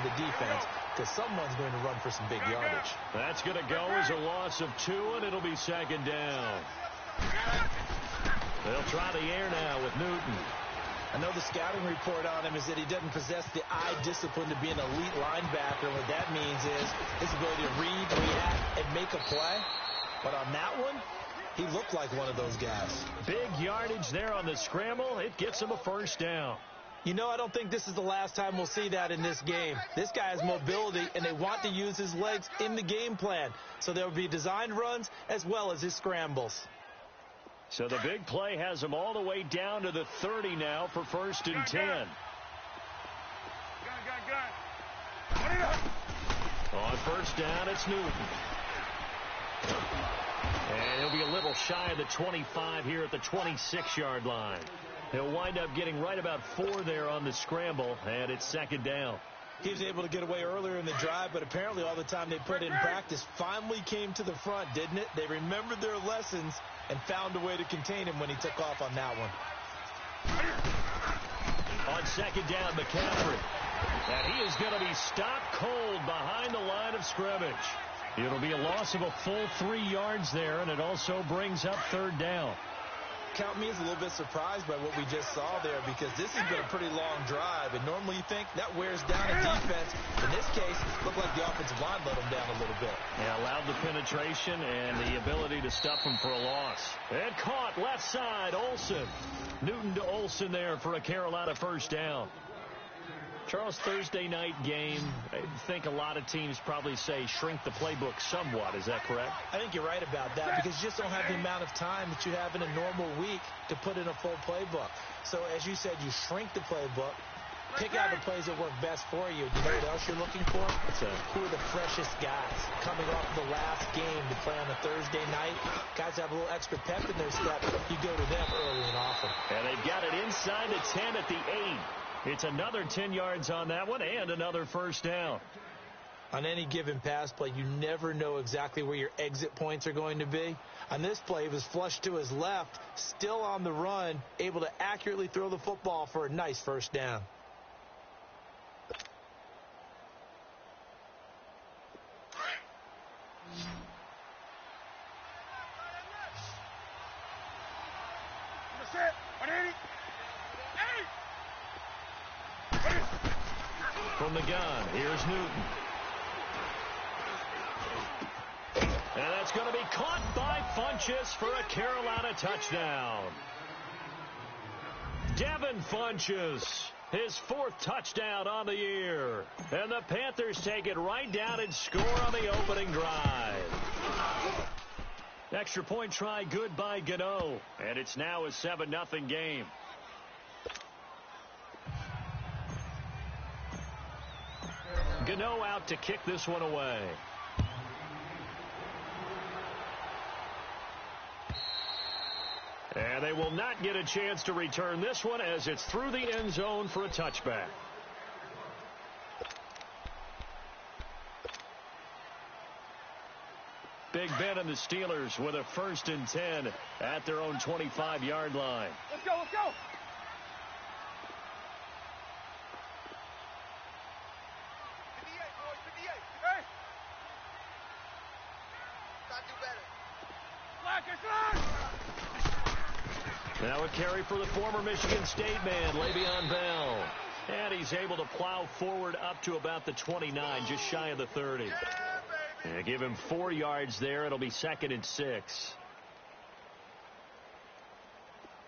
the defense because someone's going to run for some big yardage. That's going to go as a loss of 2, and it'll be second down. They'll try the air now with Newton. I know the scouting report on him is that he doesn't possess the eye discipline to be an elite linebacker. What that means is his ability to read, react, and make a play. But on that one, he looked like one of those guys. Big yardage there on the scramble. It gets him a first down. You know, I don't think this is the last time we'll see that in this game. This guy has mobility, and they want to use his legs in the game plan. So there will be designed runs as well as his scrambles. So the big play has him all the way down to the 30 now for first and 10. On first down, it's Newton. And he'll be a little shy of the 25 here at the 26-yard line. He'll wind up getting right about 4 there on the scramble, and it's second down. He was able to get away earlier in the drive, but apparently all the time they put in practice finally came to the front, didn't it? They remembered their lessons and found a way to contain him when he took off on that one. On second down, McCaffrey. And he is going to be stopped cold behind the line of scrimmage. It'll be a loss of a full 3 yards there, and it also brings up third down. Count me as a little bit surprised by what we just saw there because this has been a pretty long drive, and normally you think that wears down a defense. In this case, it looked like the offensive line let them down a little bit. Yeah, allowed the penetration and the ability to stuff them for a loss. And caught left side, Olsen. Newton to Olsen there for a Carolina first down. Charles, Thursday night game, I think a lot of teams probably say shrink the playbook somewhat. Is that correct? I think you're right about that because you just don't have the amount of time that you have in a normal week to put in a full playbook. So, as you said, you shrink the playbook, pick out the plays that work best for you. You know what else you're looking for? Who are the freshest guys coming off the last game to play on a Thursday night? Guys have a little extra pep in their step. You go to them early and often. And they've got it inside the 10 at the 8. It's another 10 yards on that one and another first down. On any given pass play, you never know exactly where your exit points are going to be. On this play, he was flushed to his left, still on the run, able to accurately throw the football for a nice first down. From the gun, here's Newton. And that's going to be caught by Funchess for a Carolina touchdown. Devin Funchess, his 4th touchdown on the year. And the Panthers take it right down and score on the opening drive. Extra point try good by Gano. And it's now a 7-0 game. Gano out to kick this one away. And they will not get a chance to return this one as it's through the end zone for a touchback. Big Ben and the Steelers with a 1st and 10 at their own 25-yard line. Let's go, let's go. Now a carry for the former Michigan State man, Le'Veon Bell. And he's able to plow forward up to about the 29, just shy of the 30. And give him 4 yards there. It'll be 2nd and 6.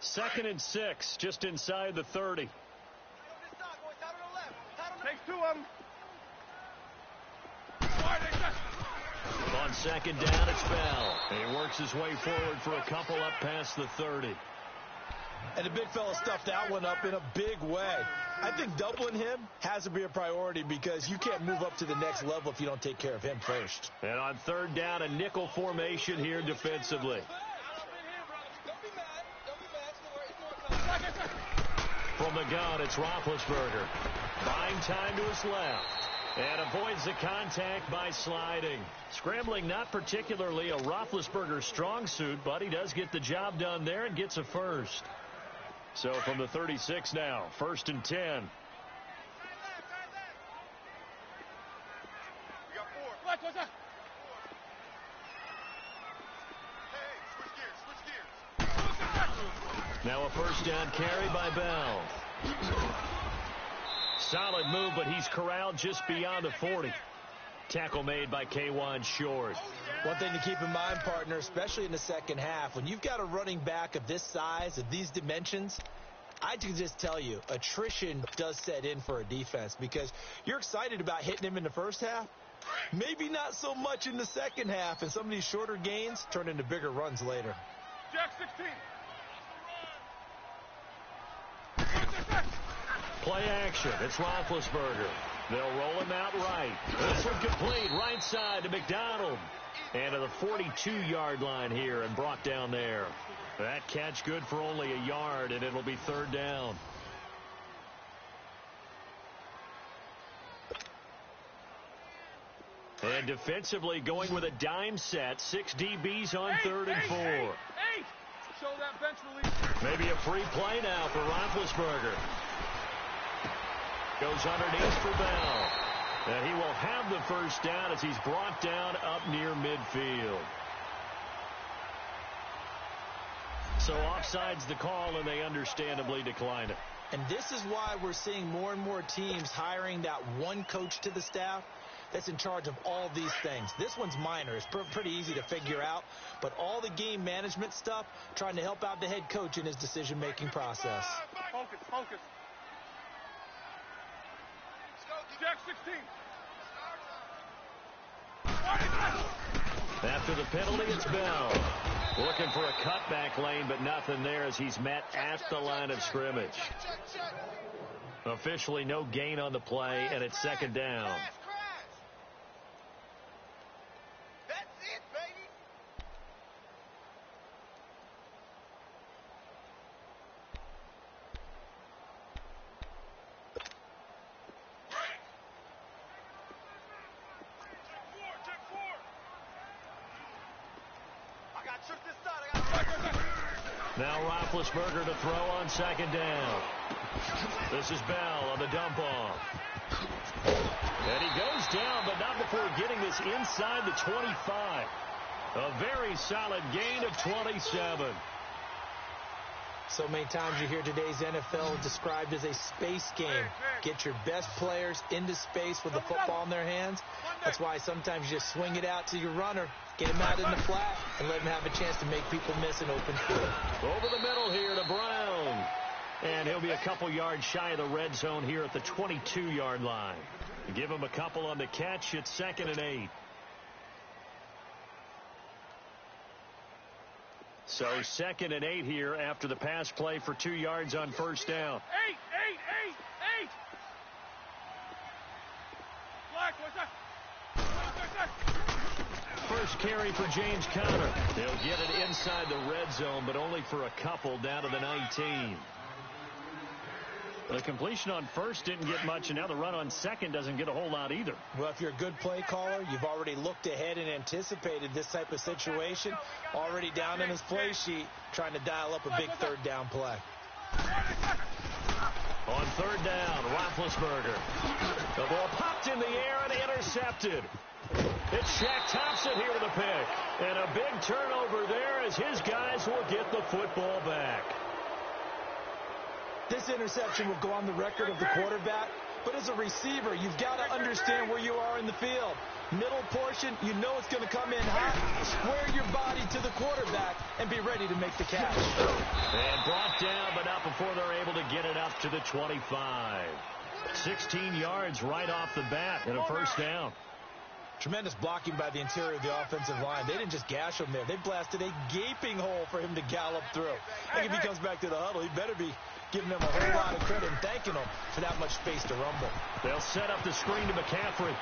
2nd and 6, just inside the 30. Takes 2 of them. On second down, it's Bell. He works his way forward for a couple up past the 30. And the big fella stuffed that one up in a big way. I think doubling him has to be a priority because you can't move up to the next level if you don't take care of him first. And on third down, a nickel formation here defensively. From the gun, it's Roethlisberger. Buying time to his left. And avoids the contact by sliding. Scrambling not particularly a Roethlisberger strong suit, but he does get the job done there and gets a first. So from the 36 now, 1st and 10. Now a first down carry by Bell. Solid move, but he's corralled just beyond the 40. Tackle made by K1 Short. One thing to keep in mind, partner, especially in the second half, when you've got a running back of this size, of these dimensions, I can just tell you, attrition does set in for a defense because you're excited about hitting him in the first half. Maybe not so much in the second half, and some of these shorter gains turn into bigger runs later. Jack 16. Play action. It's Roethlisberger. They'll roll him out right. This one complete. Right side to McDonald. And to the 42-yard line here and brought down there. That catch good for only a yard, and it'll be third down. And defensively going with a dime set. 6 DBs on third and 4. Show that bench release. Maybe a free play now for Roethlisberger. Goes underneath for Bell. And he will have the first down as he's brought down up near midfield. So offside's the call, and they understandably decline it. And this is why we're seeing more and more teams hiring that one coach to the staff that's in charge of all these things. This one's minor. It's pretty easy to figure out. But all the game management stuff, trying to help out the head coach in his decision-making process. Focus. Jack 16. After the penalty, it's Bell. Looking for a cutback lane, but nothing there as he's met at the line of scrimmage. Officially no gain on the play, and it's second down. Now Roethlisberger to throw on second down. This is Bell on the dump off. And he goes down, but not before getting this inside the 25. A very solid gain of 27. So many times you hear today's NFL described as a space game. Get your best players into space with the football in their hands. That's why sometimes you just swing it out to your runner, get him out in the flat, and let him have a chance to make people miss an open field. Over the middle here to Brown. And he'll be a couple yards shy of the red zone here at the 22-yard line. Give him a couple on the catch. It's 2nd and 8. So 2nd and 8 here after the pass play for 2 yards on first down. 8. Black, what's that? First carry for James Conner. They'll get it inside the red zone, but only for a couple down to the 19. The completion on first didn't get much, and now the run on second doesn't get a whole lot either. Well, if you're a good play caller, you've already looked ahead and anticipated this type of situation. Already down in his play sheet, trying to dial up a big third down play. On third down, Roethlisberger. The ball popped in the air and intercepted. It's Shaq Thompson here with a pick. And a big turnover there as his guys will get the football back. This interception will go on the record of the quarterback, but as a receiver, you've got to understand where you are in the field. Middle portion, you know it's going to come in hot. Square your body to the quarterback and be ready to make the catch. And brought down, but not before they're able to get it up to the 25. 16 yards right off the bat and a first down. Tremendous blocking by the interior of the offensive line. They didn't just gash him there. They blasted a gaping hole for him to gallop through. I think if he comes back to the huddle, he better be giving them a whole lot of credit and thanking them for that much space to rumble. They'll set up the screen to McCaffrey.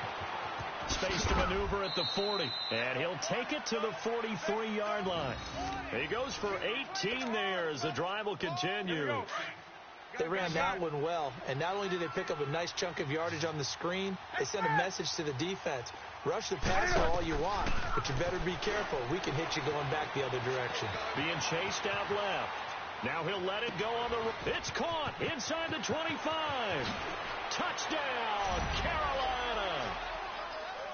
Space to maneuver at the 40. And he'll take it to the 43-yard line. He goes for 18 there as the drive will continue. They ran that one well, and not only did they pick up a nice chunk of yardage on the screen, they sent a message to the defense. Rush the passer all you want, but you better be careful. We can hit you going back the other direction. Being chased out left. Now he'll let it go on the... It's caught inside the 25. Touchdown, Carolina.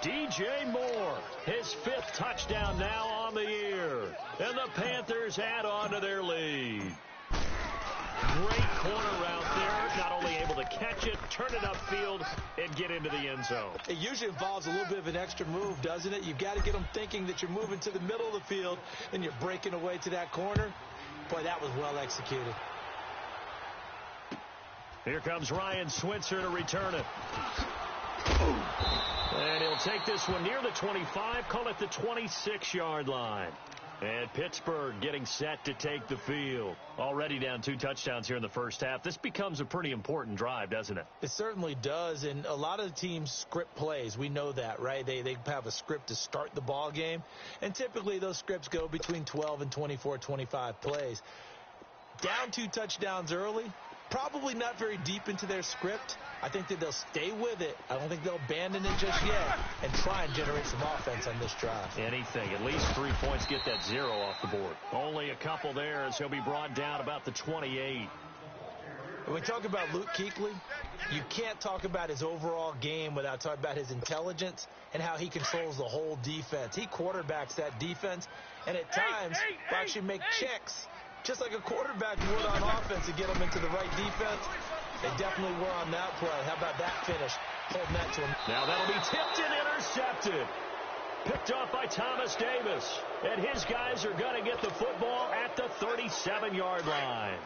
DJ Moore, his 5th touchdown now on the year. And the Panthers add on to their lead. Great corner route there. Not only able to catch it, turn it upfield, and get into the end zone. It usually involves a little bit of an extra move, doesn't it? You've got to get them thinking that you're moving to the middle of the field and you're breaking away to that corner. Boy, that was well executed. Here comes Ryan Switzer to return it. And he'll take this one near the 25, call it the 26-yard line. And Pittsburgh getting set to take the field. Already down 2 touchdowns here in the first half. This becomes a pretty important drive, doesn't it? It certainly does, and a lot of the teams script plays. We know that, right? They have a script to start the ball game, and typically those scripts go between 12 and 24, 25 plays. Down 2 touchdowns early, probably not very deep into their script. I think that they'll stay with it. I don't think they'll abandon it just yet and try and generate some offense on this drive. Anything. At least 3 points, get that 0 off the board. Only a couple there as he'll be brought down about the 28. When we talk about Luke Kuechly, you can't talk about his overall game without talking about his intelligence and how he controls the whole defense. He quarterbacks that defense, and at times will actually make checks just like a quarterback would on offense to get them into the right defense. They definitely were on that play. How about that finish? Holding that to him. Now that'll be tipped and intercepted. Picked off by Thomas Davis. And his guys are going to get the football at the 37-yard line.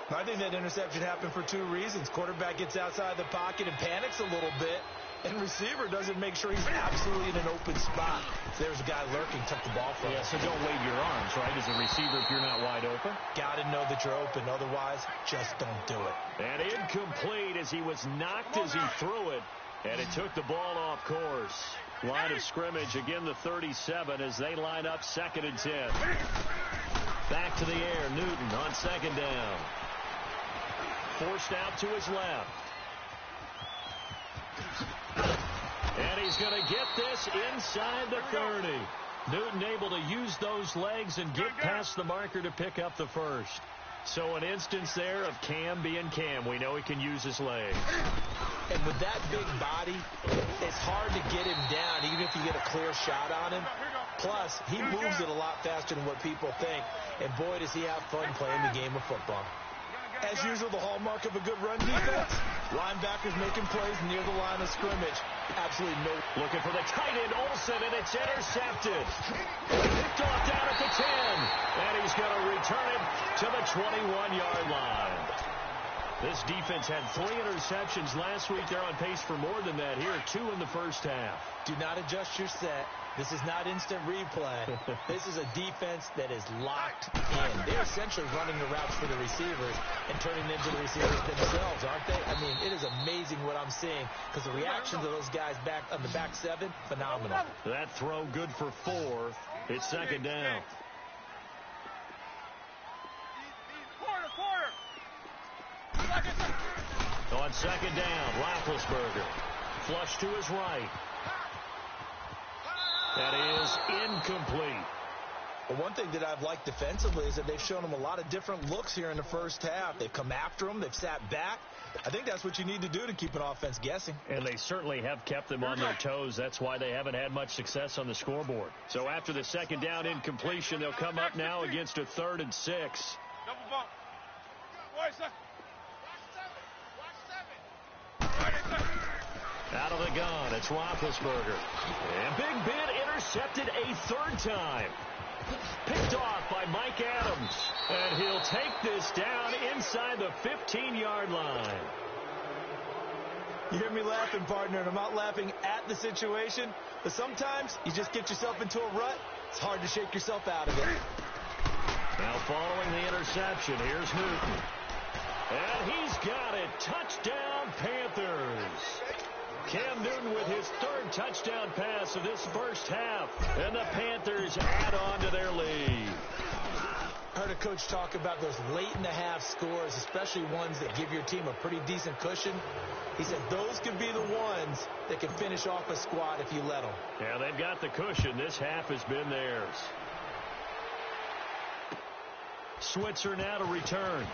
I think that interception happened for 2 reasons. Quarterback gets outside the pocket and panics a little bit. And receiver doesn't make sure he's absolutely in an open spot. There's a guy lurking, took the ball from him. Yeah, so don't wave your arms, right, as a receiver if you're not wide open. Got to know that you're open. Otherwise, just don't do it. And incomplete as he was knocked as he threw it. And it took the ball off course. Line of scrimmage, again the 37 as they line up 2nd and 10. Back to the air, Newton on 2nd down. Forced out to his left. And he's going to get this inside the 30. Newton able to use those legs and get past the marker to pick up the first. So an instance there of Cam being Cam. We know he can use his legs. And with that big body, it's hard to get him down even if you get a clear shot on him. Plus, he moves it a lot faster than what people think. And boy, does he have fun playing the game of football. As usual, the hallmark of a good run defense, linebackers making plays near the line of scrimmage. Absolutely no. Looking for the tight end, Olsen, and it's intercepted. Picked off down at the 10. And he's going to return it to the 21-yard line. This defense had 3 interceptions last week. They're on pace for more than that here. 2 in the first half. Do not adjust your set. This is not instant replay. This is a defense that is locked in. They're essentially running the routes for the receivers and turning them into the receivers themselves, aren't they? I mean, it is amazing what I'm seeing because the reactions of those guys back on the back 7, phenomenal. That throw good for 4. It's 2nd down. On 2nd down, Roethlisberger. Flush to his right. That is incomplete. Well, one thing that I've liked defensively is that they've shown them a lot of different looks here in the first half. They've come after them. They've sat back. I think that's what you need to do to keep an offense guessing. And they certainly have kept them on their toes. That's why they haven't had much success on the scoreboard. So after the 2nd down incompletion, they'll come up now against a 3rd and 6. Double bump. Out of the gun, it's Roethlisberger. And Big Ben intercepted a 3rd time. Picked off by Mike Adams. And he'll take this down inside the 15-yard line. You hear me laughing, partner, and I'm not laughing at the situation, but sometimes you just get yourself into a rut. It's hard to shake yourself out of it. Now following the interception, here's Newton. And he's got it. Touchdown, Panthers. Cam Newton with his 3rd touchdown pass of this first half. And the Panthers add on to their lead. I heard a coach talk about those late-in-the-half scores, especially ones that give your team a pretty decent cushion. He said those could be the ones that can finish off a squad if you let them. Yeah, they've got the cushion. This half has been theirs. Switzer now to return.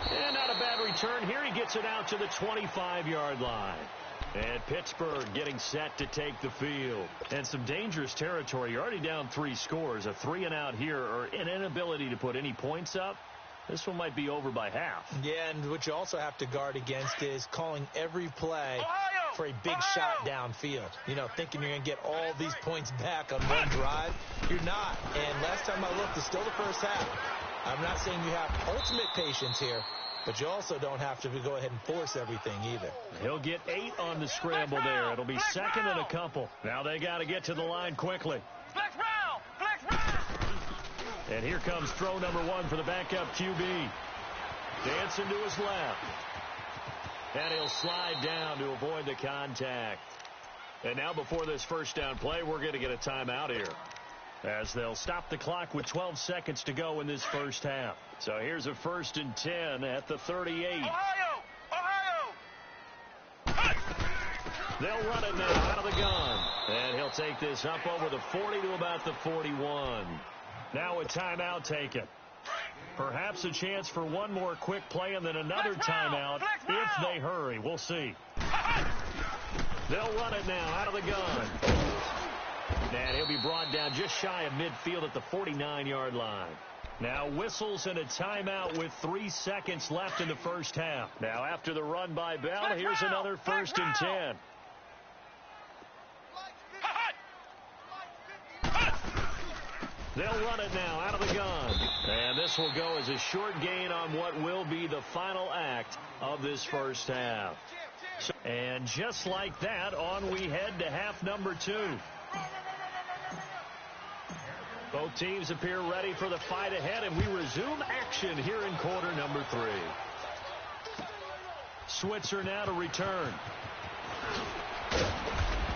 And not a bad return here. He gets it out to the 25-yard line. And Pittsburgh getting set to take the field. And some dangerous territory. You're already down 3 scores. A 3-and-out here, or an inability to put any points up. This one might be over by half. Yeah, and what you also have to guard against is calling every play for a big shot downfield. You know, thinking you're going to get all these points back on one drive. You're not. And last time I looked, it's still the first half. I'm not saying you have ultimate patience here, but you also don't have to go ahead and force everything either. He'll get 8 on the scramble there. It'll be second and a couple. Now they got to get to the line quickly. And here comes throw number 1 for the backup QB. Dancing to his left. And he'll slide down to avoid the contact. And now before this first down play, we're going to get a timeout here, as they'll stop the clock with 12 seconds to go in this first half. So here's a 1st and 10 at the 38. They'll run it now out of the gun. And he'll take this up over the 40 to about the 41. Now a timeout taken. Perhaps a chance for one more quick play and then another timeout if they hurry. We'll see. They'll run it now out of the gun. And he'll be brought down just shy of midfield at the 49-yard line. Now whistles and a timeout with 3 seconds left in the first half. Now after the run by Bell, here's another 1st and 10. They'll run it now out of the gun. And this will go as a short gain on what will be the final act of this first half. And just like that, on we head to half number 2. Both teams appear ready for the fight ahead, and we resume action here in quarter number 3. Switzer now to return.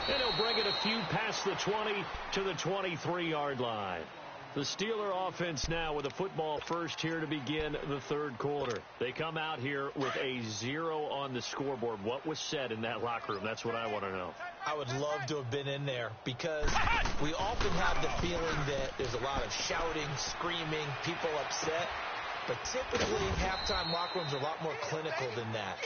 And he'll bring it a few past the 20 to the 23-yard line. The Steeler offense now with a football first here to begin the third quarter. They come out here with a 0 on the scoreboard. What was said in that locker room? That's what I want to know. I would love to have been in there, because we often have the feeling that there's a lot of shouting, screaming, people upset. But typically, halftime locker rooms are a lot more clinical than that.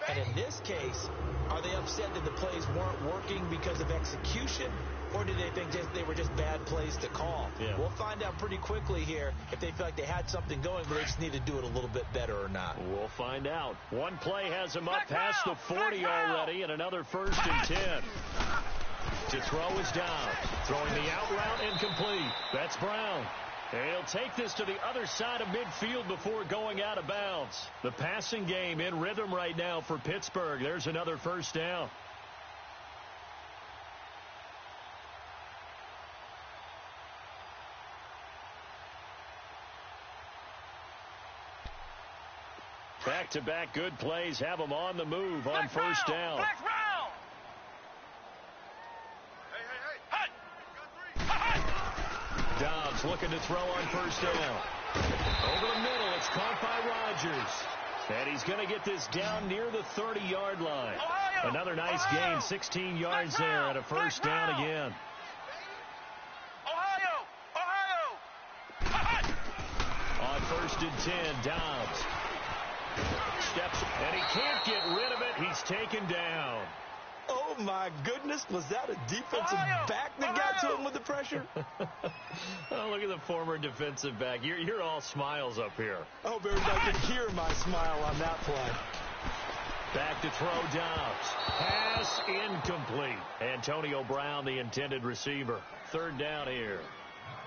And in this case, are they upset that the plays weren't working because of execution? Or do they think they were just bad plays to call? Yeah. We'll find out pretty quickly here if they feel like they had something going, but they just need to do it a little bit better or not. We'll find out. One play has them up past the 40 already, and another 1st and 10. To throw is down. Throwing the out route incomplete. That's Brown. And he'll take this to the other side of midfield before going out of bounds. The passing game in rhythm right now for Pittsburgh. There's another 1st down. Back-to-back good plays have them on the move on 1st down. Dobbs looking to throw on 1st down. Over the middle, it's caught by Rodgers. And he's going to get this down near the 30-yard line. Another nice gain, 16 yards there, and a 1st down again. On 1st and 10, Dobbs steps, and he can't get rid of it. He's taken down. Oh, my goodness. Was that a defensive back that got to him with the pressure? Oh, look at the former defensive back. You're all smiles up here. I hope everybody can hear my smile on that play. Back to throw Dobbs. Pass incomplete. Antonio Brown, the intended receiver. 3rd down here.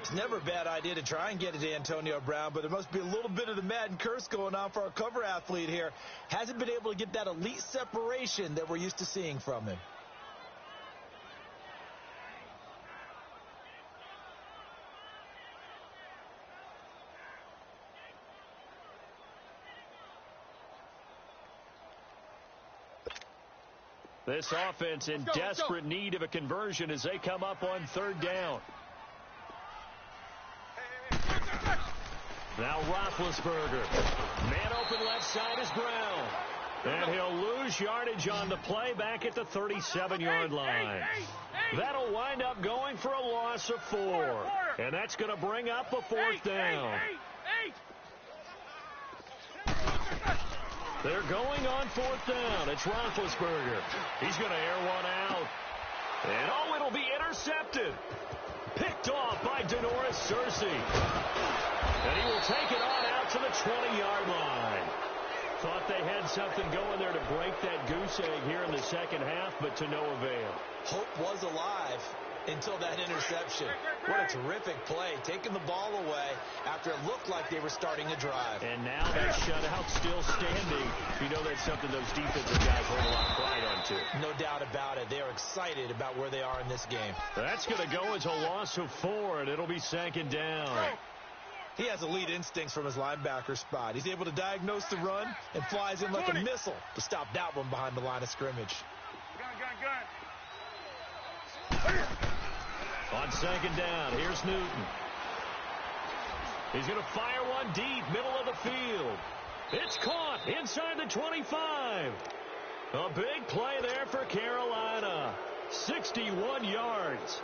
It's never a bad idea to try and get it to Antonio Brown, but there must be a little bit of the Madden curse going on for our cover athlete here. Hasn't been able to get that elite separation that we're used to seeing from him. This offense in desperate need of a conversion as they come up on 3rd down. Now Roethlisberger. Man open left side is Brown. And he'll lose yardage on the play back at the 37-yard line. That'll wind up going for a loss of 4. And that's going to bring up a 4th down. They're going on fourth down. It's Roethlisberger. He's going to air one out. And, oh, it'll be intercepted. Picked off by Denoris Searcy. And he will take it on out to the 20-yard line. Thought they had something going there to break that goose egg here in the second half, but to no avail. Hope was alive until that interception. What a terrific play, taking the ball away after it looked like they were starting a drive. And now that shutout still standing. You know that's something those defensive guys hold a lot of pride on, too. No doubt about it. They are excited about where they are in this game. That's going to go as a loss of 4, and it'll be second down. He has elite instincts from his linebacker spot. He's able to diagnose the run and flies in like a missile to stop that one behind the line of scrimmage. On second down, here's Newton. He's going to fire one deep, middle of the field. It's caught inside the 25. A big play there for Carolina. 61 yards.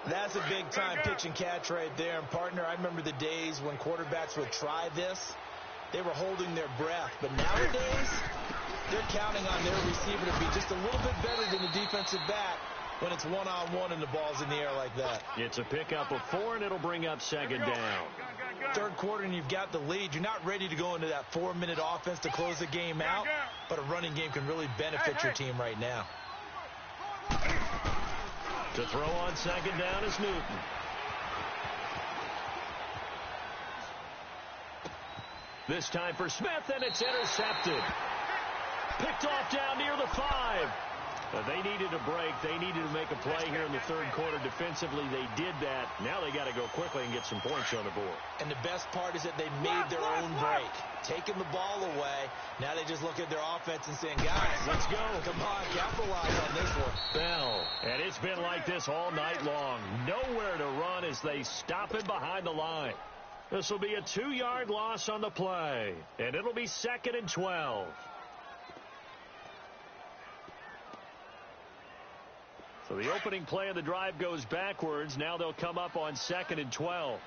That's a big-time pitch and catch right there. And, partner, I remember the days when quarterbacks would try this. They were holding their breath. But nowadays, they're counting on their receiver to be just a little bit better than the defensive back when it's one-on-one and the ball's in the air like that. It's a pickup of 4, and it'll bring up second down. Third quarter, and you've got the lead. You're not ready to go into that 4-minute offense to close the game out, but a running game can really benefit your team right now. To throw on second down is Newton. This time for Smith, and it's intercepted. Picked off down near the 5. They needed a break. They needed to make a play here in the third quarter. Defensively, they did that. Now they got to go quickly and get some points on the board. And the best part is that they made their own break, taking the ball away. Now they just look at their offense and saying, guys, let's go. Come on, capitalize on this one. Bell. And it's been like this all night long. Nowhere to run as they stop him behind the line. This will be a 2-yard loss on the play. And it'll be 2nd and 12. So the opening play of the drive goes backwards. Now they'll come up on 2nd and 12.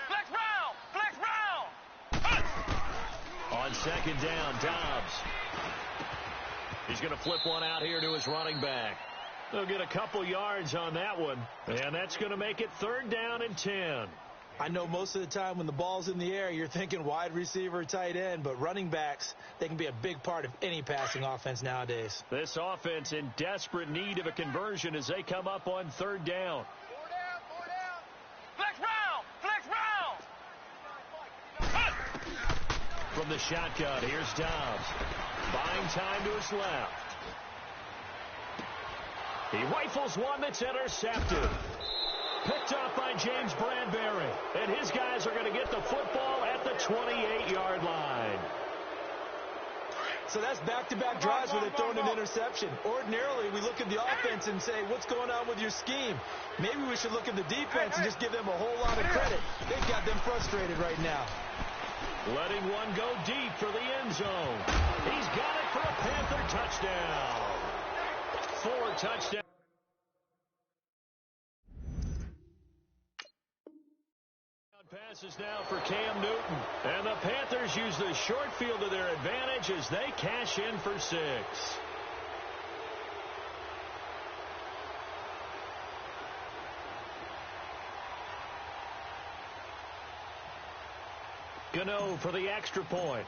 Flex round! Flex round! On second down, Dobbs. He's going to flip one out here to his running back. They'll get a couple yards on that one. And that's going to make it 3rd down and 10. I know most of the time when the ball's in the air, you're thinking wide receiver, tight end, but running backs, they can be a big part of any passing offense nowadays. This offense in desperate need of a conversion as they come up on 3rd down. 4 down. Flex round! Flex round! From the shotgun, here's Dobbs. Buying time to his left. He rifles one that's intercepted. Picked off by James Bradbury. And his guys are going to get the football at the 28-yard line. So that's back-to-back drives where they're throwing an interception. Ordinarily, we look at the offense and say, what's going on with your scheme? Maybe we should look at the defense and just give them a whole lot of credit. They've got them frustrated right now. Letting one go deep for the end zone. He's got it for a Panther touchdown. 4 touchdowns. Passes now for Cam Newton. And the Panthers use the short field to their advantage as they cash in for 6. Gano for the extra point.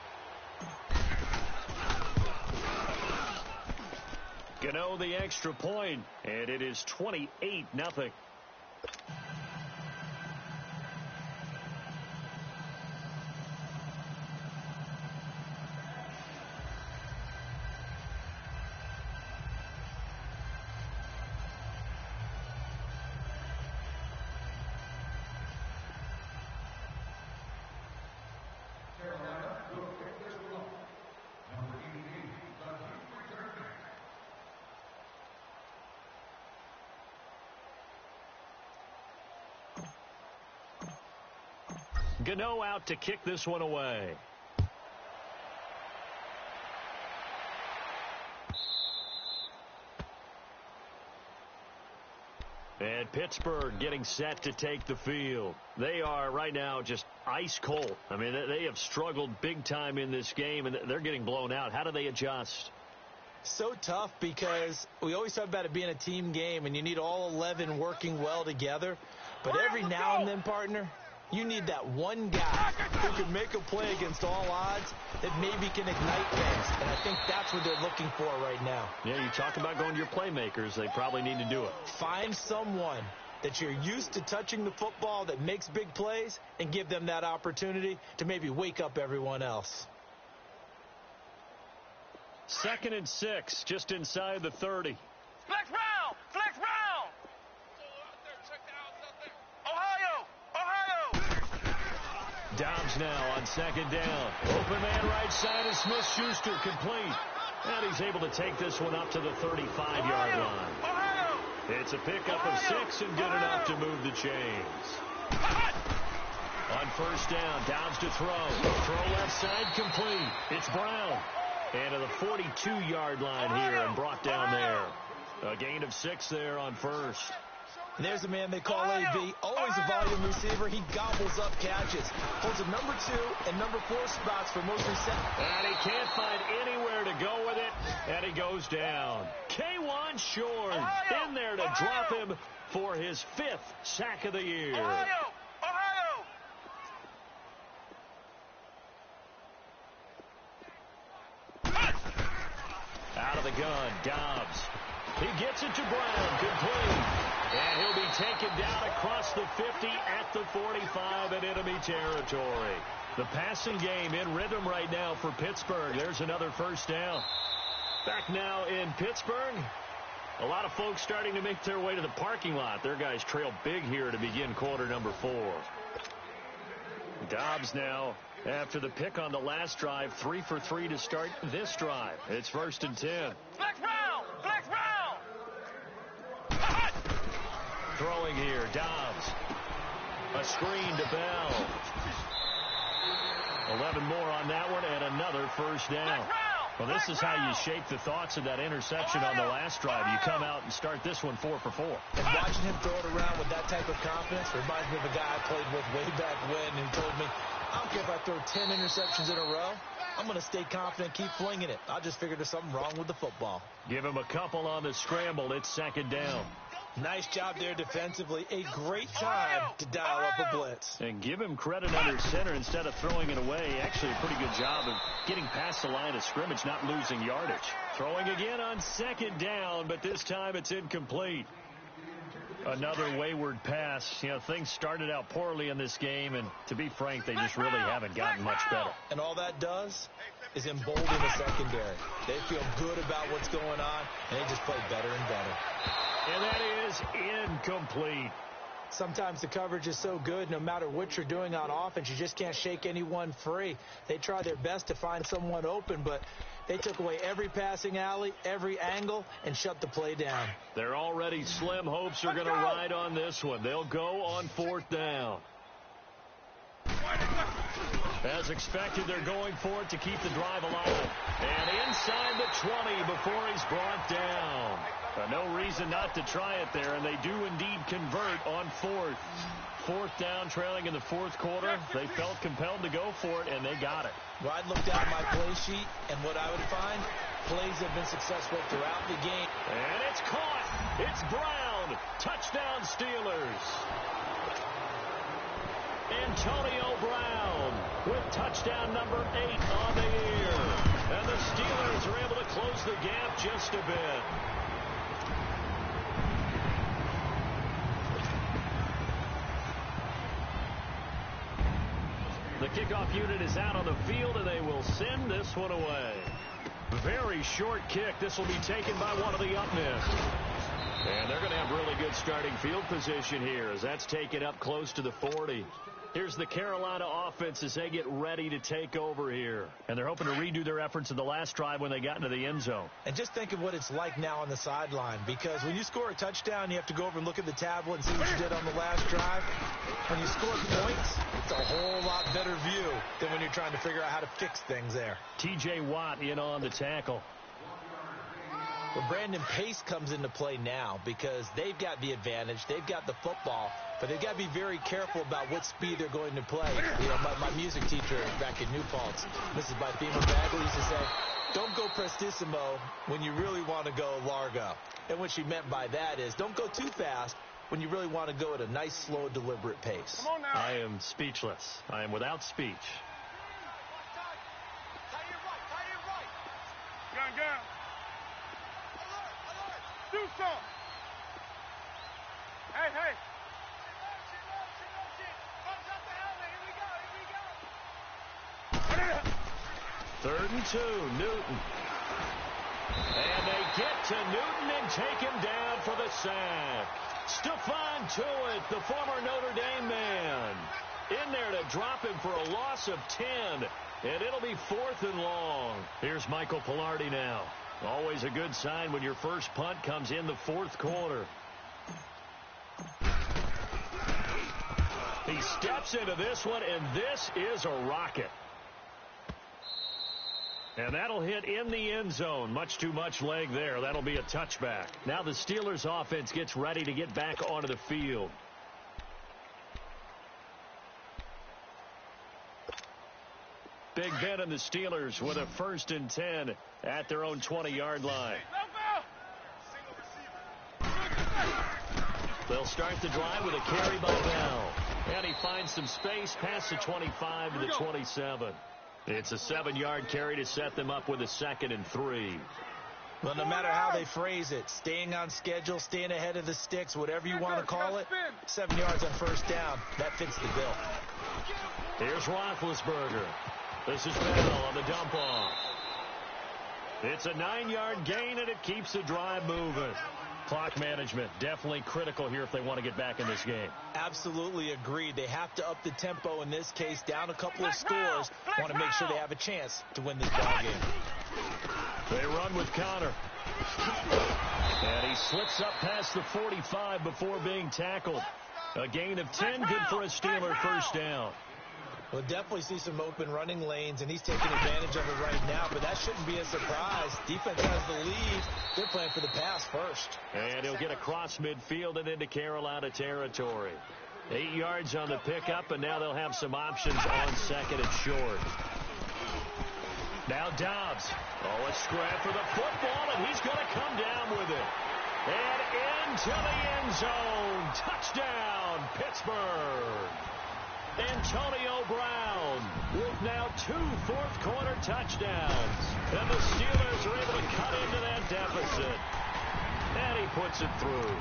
Gano the extra point, and it is 28-0. Gano out to kick this one away. And Pittsburgh getting set to take the field. They are right now just ice cold. I mean, they have struggled big time in this game, and they're getting blown out. How do they adjust? So tough because we always talk about it being a team game, and you need all 11 working well together. But every now and then, partner, you need that one guy who can make a play against all odds that maybe can ignite things. And I think that's what they're looking for right now. Yeah, you talk about going to your playmakers. They probably need to do it. Find someone that you're used to touching the football that makes big plays and give them that opportunity to maybe wake up everyone else. 2nd and 6, just inside the 30. Flex round! Flex round! Ohio! Dobbs now on 2nd down. Open man right side is Smith-Schuster, complete. And he's able to take this one up to the 35-yard line. Ohio! It's a pickup of 6 and good enough to move the chains. On 1st down, Dobbs to throw. Throw left side, complete. It's Brown. And to the 42-yard line here and brought down there. A gain of 6 there on 1st. There's a man they call AB, always a volume receiver. He gobbles up catches. Holds a number 2 and number 4 spots for most receptions. And he can't find anywhere to go with it. And he goes down. K'Wan Shorn in there to drop him for his 5th sack of the year. Ohio! Out of the gun, Dobbs. He gets it to Brown, complete. And he'll be taken down across the 50 at the 45 in enemy territory. The passing game in rhythm right now for Pittsburgh. There's another 1st down. Back now in Pittsburgh. A lot of folks starting to make their way to the parking lot. Their guys trail big here to begin quarter number 4. Dobbs now, after the pick on the last drive, 3 for 3 to start this drive. It's 1st and 10. Flex round! Flex round! Throwing here, Dobbs. A screen to Bell. 11 more on that one and another 1st down. Well, this is how you shake the thoughts of that interception on the last drive. You come out and start this one 4 for 4. And watching him throw it around with that type of confidence reminds me of a guy I played with way back when who told me, I don't care if I throw 10 interceptions in a row. I'm going to stay confident, keep flinging it. I just figured there's something wrong with the football. Give him a couple on the scramble. It's 2nd down. Nice job there defensively. A great time to dial up a blitz. And give him credit under center instead of throwing it away. Actually, a pretty good job of getting past the line of scrimmage, not losing yardage. Throwing again on 2nd down, but this time it's incomplete. Another wayward pass. You know, things started out poorly in this game, and to be frank, they just really haven't gotten much better. And all that does is embolden the secondary. They feel good about what's going on, and they just play better and better. And that is incomplete. Sometimes the coverage is so good, no matter what you're doing on offense, you just can't shake anyone free. They try their best to find someone open, but they took away every passing alley, every angle, and shut the play down. Their already slim hopes are going to ride on this one. They'll go on 4th down. As expected, they're going for it to keep the drive alive. And inside the 20 before he's brought down. No reason not to try it there, and they do indeed convert on 4th. 4th down, trailing in the 4th quarter. They felt compelled to go for it, and they got it. Well, I'd look down my play sheet, and what I would find, plays have been successful throughout the game. And it's caught. It's Brown. Touchdown, Steelers. Antonio Brown with touchdown number 8 on the year. And the Steelers are able to close the gap just a bit. The kickoff unit is out on the field, and they will send this one away. Very short kick. This will be taken by one of the upmen. And they're going to have really good starting field position here as that's taken up close to the 40. Here's the Carolina offense as they get ready to take over here. And they're hoping to redo their efforts in the last drive when they got into the end zone. And just think of what it's like now on the sideline, because when you score a touchdown, you have to go over and look at the tablet and see what you did on the last drive. When you score points, it's a whole lot better view than when you're trying to figure out how to fix things there. T.J. Watt in on the tackle. Well, Brandon, pace comes into play now because they've got the advantage. They've got the football, but they've got to be very careful about what speed they're going to play. You know, my music teacher back in New Paltz, Mrs. Bythema Bagley, used to say, don't go prestissimo when you really want to go largo. And what she meant by that is don't go too fast when you really want to go at a nice, slow, deliberate pace. Come on now. I am speechless. I am without speech. Gun. Do some. Hey. Third and 2, Newton. And they get to Newton and take him down for the sack. Stephon Tuitt, the former Notre Dame man, in there to drop him for a loss of 10. And it'll be 4th and long. Here's Michael Pilardi now. Always a good sign when your first punt comes in the 4th quarter. He steps into this one, and this is a rocket. And that'll hit in the end zone. Much too much leg there. That'll be a touchback. Now the Steelers offense gets ready to get back onto the field. Big Ben and the Steelers with a 1st and 10 at their own 20-yard line. They'll start the drive with a carry by Bell. And he finds some space past the 25 to the 27. It's a 7-yard carry to set them up with a 2nd and 3. Well, no matter how they phrase it, staying on schedule, staying ahead of the sticks, whatever you want to call it, 7 yards on 1st down, that fits the bill. Here's Roethlisberger. This is Bell on the dump off. It's a 9-yard gain, and it keeps the drive moving. Clock management definitely critical here if they want to get back in this game. Absolutely agreed. They have to up the tempo in this case, down a couple of scores. Want to make sure they have a chance to win this ball game. They run with Connor. And he slips up past the 45 before being tackled. A gain of 10, good for a Steeler 1st down. We'll definitely see some open running lanes, and he's taking advantage of it right now, but that shouldn't be a surprise. Defense has the lead. They're playing for the pass first. And he'll get across midfield and into Carolina territory. 8 yards on the pickup, and now they'll have some options on 2nd and short. Now Dobbs. Oh, a scrap for the football, and he's going to come down with it. And into the end zone. Touchdown, Pittsburgh. Antonio Brown with now 2 fourth-quarter touchdowns. And the Steelers are able to cut into that deficit. And he puts it through.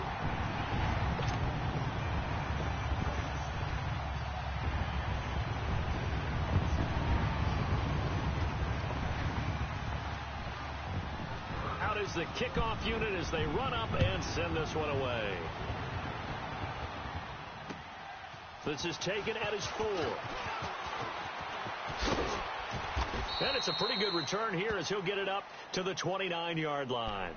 Out is the kickoff unit as they run up and send this one away. This is taken at his 4. And it's a pretty good return here as he'll get it up to the 29-yard line.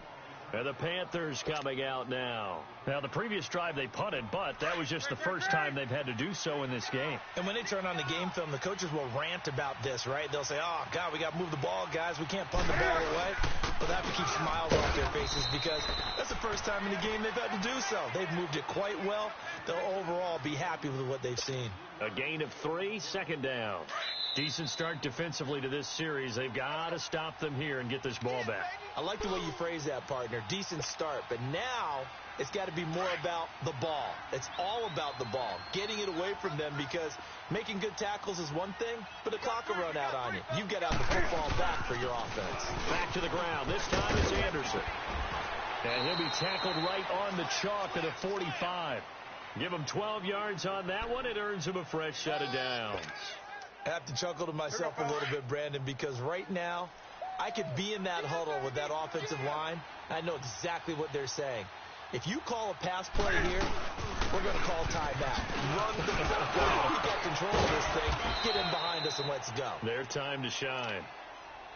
And the Panthers coming out now. Now, the previous drive they punted, but that was just the first time they've had to do so in this game. And when they turn on the game film, the coaches will rant about this, right? They'll say, oh, God, we got to move the ball, guys. We can't punt the ball away. But they have to keep smiles off their faces because that's the first time in the game they've had to do so. They've moved it quite well. They'll overall be happy with what they've seen. A gain of 3, 2nd down. Decent start defensively to this series. They've got to stop them here and get this ball back. I like the way you phrase that, partner. Decent start. But now it's got to be more about the ball. It's all about the ball. Getting it away from them because making good tackles is one thing, but the clock will run out on you. You've got to have the football back for your offense. Back to the ground. This time it's Anderson. And he'll be tackled right on the chalk at a 45. Give him 12 yards on that one. It earns him a fresh set of downs. I have to chuckle to myself a little bit, Brandon, because right now I could be in that huddle with that offensive line. I know exactly what they're saying. If you call a pass play here, we're going to call timeout. Run the football. We got control of this thing. Get in behind us and let's go. Their time to shine.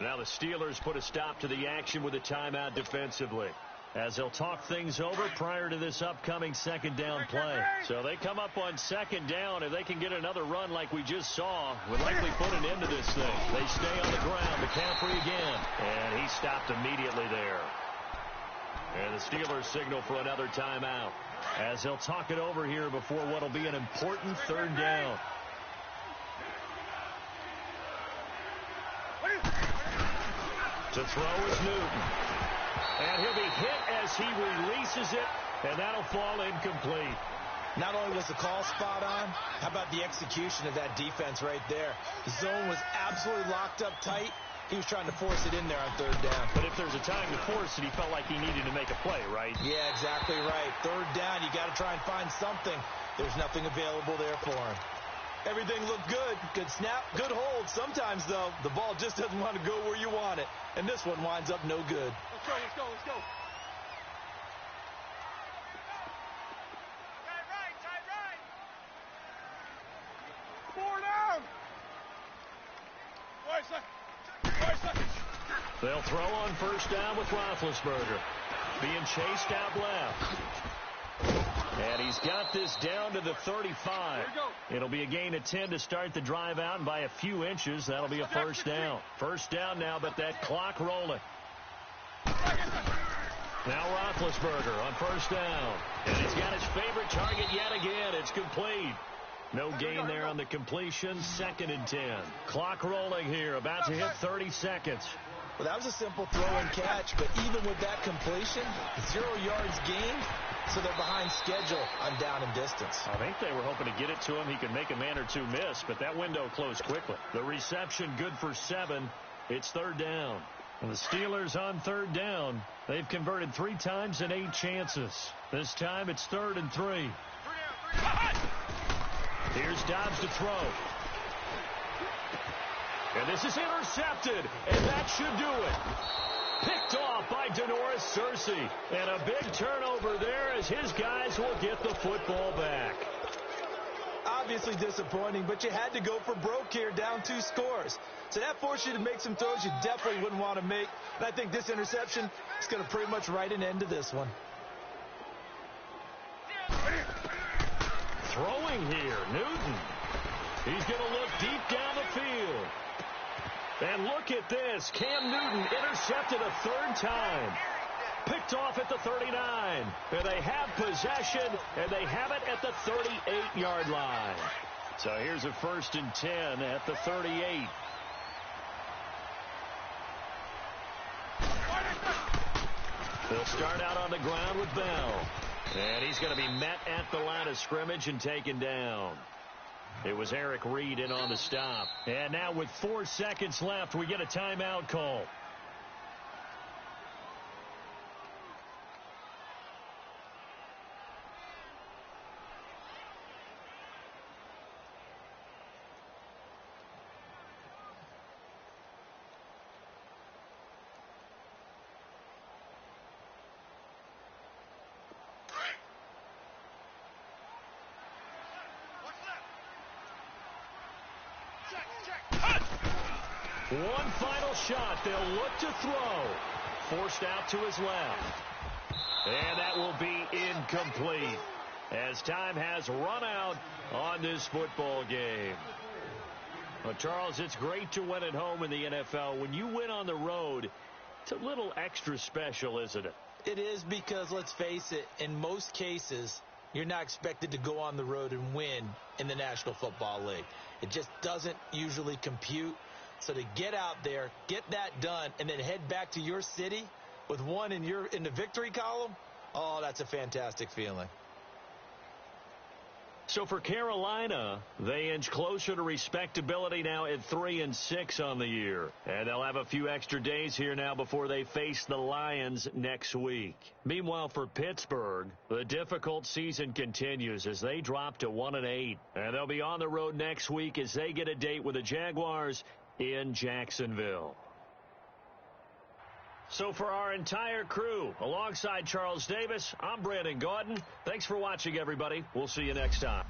Now the Steelers put a stop to the action with a timeout defensively, as they'll talk things over prior to this upcoming 2nd down play. So they come up on 2nd down. If they can get another run like we just saw, would likely put an end to this thing. They stay on the ground. McCaffrey again. And he stopped immediately there. And the Steelers signal for another timeout as they'll talk it over here before what will be an important third down. To throw is Newton. And he'll be hit as he releases it, and that'll fall incomplete. Not only was the call spot on, how about the execution of that defense right there? The zone was absolutely locked up tight. He was trying to force it in there on third down. But if there's a time to force it, he felt like he needed to make a play, right? Yeah, exactly right. Third down, you got to try and find something. There's nothing available there for him. Everything looked good. Good snap, good hold. Sometimes, though, the ball just doesn't want to go where you want it. And this one winds up no good. Let's go, let's go, let's go. Tight right. 4 down. 5 seconds. They'll throw on first down with Roethlisberger. Being chased out left. And he's got this down to the 35. It'll be a gain of 10 to start the drive out, and by a few inches, that'll be a first down. First down now, but that clock rolling. Now Roethlisberger on first down. And he's got his favorite target yet again. It's complete. No gain there on the completion. 2nd and 10. Clock rolling here. About to hit 30 seconds. Well, that was a simple throw and catch, but even with that completion, 0 yards gained, so they're behind schedule on down and distance. I think they were hoping to get it to him. He could make a man or two miss, but that window closed quickly. The reception good for 7. It's third down. And the Steelers on third down. They've converted 3 times in 8 chances. This time it's 3rd and 3. Here's Dobbs to throw. And this is intercepted, and that should do it. Picked off by Denoris Searcy. And a big turnover there as his guys will get the football back. Obviously disappointing, but you had to go for broke here, down 2 scores. So that forced you to make some throws you definitely wouldn't want to make. And I think this interception is going to pretty much write an end to this one. Throwing here, Newton. He's going to look deep down the field. And look at this. Cam Newton intercepted a 3rd time. Picked off at the 39. And they have possession, and they have it at the 38-yard line. So here's a 1st and 10 at the 38. They'll start out on the ground with Bell. And he's going to be met at the line of scrimmage and taken down. It was Eric Reed in on the stop. And now with 4 seconds left, we get a timeout call. One final shot. They'll look to throw. Forced out to his left. And that will be incomplete as time has run out on this football game. Well, Charles, it's great to win at home in the NFL. When you win on the road, it's a little extra special, isn't it? It is because, let's face it, in most cases, you're not expected to go on the road and win in the National Football League. It just doesn't usually compute. So to get out there, get that done, and then head back to your city with one in the victory column, oh, that's a fantastic feeling. So for Carolina, they inch closer to respectability now at 3-6 on the year. And they'll have a few extra days here now before they face the Lions next week. Meanwhile, for Pittsburgh, the difficult season continues as they drop to 1-8. And they'll be on the road next week as they get a date with the Jaguars in Jacksonville. So for our entire crew, alongside Charles Davis, I'm Brandon Gaudin. Thanks for watching, everybody. We'll see you next time.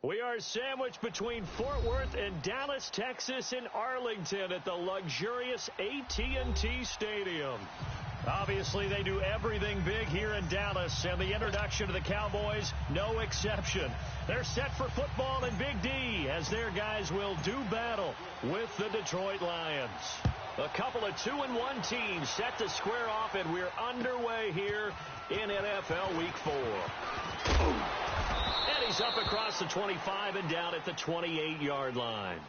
We are sandwiched between Fort Worth and Dallas, Texas, and Arlington at the luxurious AT&T Stadium. Obviously, they do everything big here in Dallas, and the introduction to the Cowboys, no exception. They're set for football in Big D as their guys will do battle with the Detroit Lions. A couple of 2-1 teams set to square off, and we're underway here in NFL Week 4. And he's up across the 25 and down at the 28-yard line.